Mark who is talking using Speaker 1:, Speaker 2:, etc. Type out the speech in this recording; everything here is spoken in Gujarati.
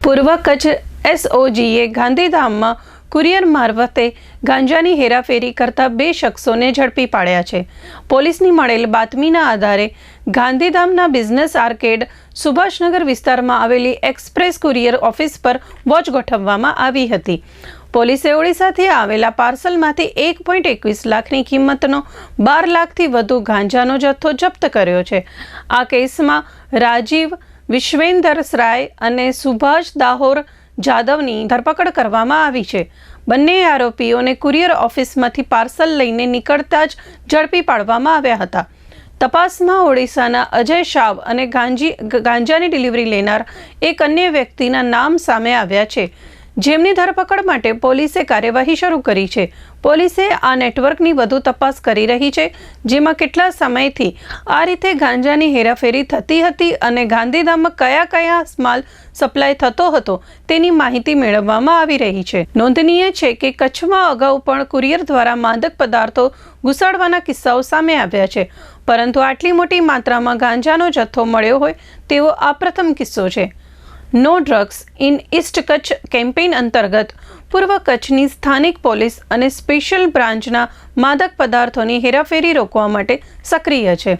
Speaker 1: પૂર્વ કચ્છ એસઓજીએ ગાંધીધામમાં કુરિયર મારફતે ગાંજાની હેરાફેરી કરતા 2 શખ્સોને ઝડપી પાડ્યા છે। પોલીસની મળેલ બાતમીના આધારે ગાંધીધામના બિઝનેસ આર્કેડ સુભાષનગર વિસ્તારમાં આવેલી એક્સપ્રેસ કુરિયર ઓફિસ પર વોચ ગોઠવવામાં આવી હતી। પોલીસે ઓડિશાથી આવેલા પાર્સલમાંથી 1.21 લાખની કિંમતનો 12 લાખથી વધુ ગાંજાનો જથ્થો જપ્ત કર્યો છે। આ કેસમાં રાજીવ વિશ્વેન્દર રાય અને સુભાષ દાહોર જાદવની ધરપકડ કરવામાં આવી છે। બંને આરોપીઓને કુરિયર ઓફિસમાંથી પાર્સલ લઈને નીકળતા જ ઝડપી પાડવામાં આવ્યા હતા। તપાસમાં ઓડિશાના અજય શાવ અને ગાંજાની ડિલિવરી લેનાર એક અન્ય વ્યક્તિના નામ સામે આવ્યા છે, જેમની ધરપકડ માટે પોલીસે કાર્યવાહી શરૂ કરી છે। પોલીસે આ નેટવર્કની વધુ તપાસ કરી રહી છે, જેમાં કેટલા સમયથી આ રીતે ગાંજાની હેરાફેરી થતી હતી અને ગાંધીધામમાં કયા માલ સપ્લાય થતો હતો તેની માહિતી મેળવવામાં આવી રહી છે। નોંધનીય છે કે કચ્છમાં અગાઉ પણ કુરિયર દ્વારા માદક પદાર્થો ઘુસાડવાના કિસ્સાઓ સામે આવ્યા છે, પરંતુ આટલી મોટી માત્રામાં ગાંજાનો જથ્થો મળ્યો હોય તેવો આ પ્રથમ કિસ્સો છે। No drugs in East Kutch campaign અંતર્ગત પૂર્વ કચ્છની સ્થાનિક પોલીસ અને સ્પેશિયલ બ્રાન્ચના માદક પદાર્થોની હેરાફેરી રોકવા માટે સક્રિય છે।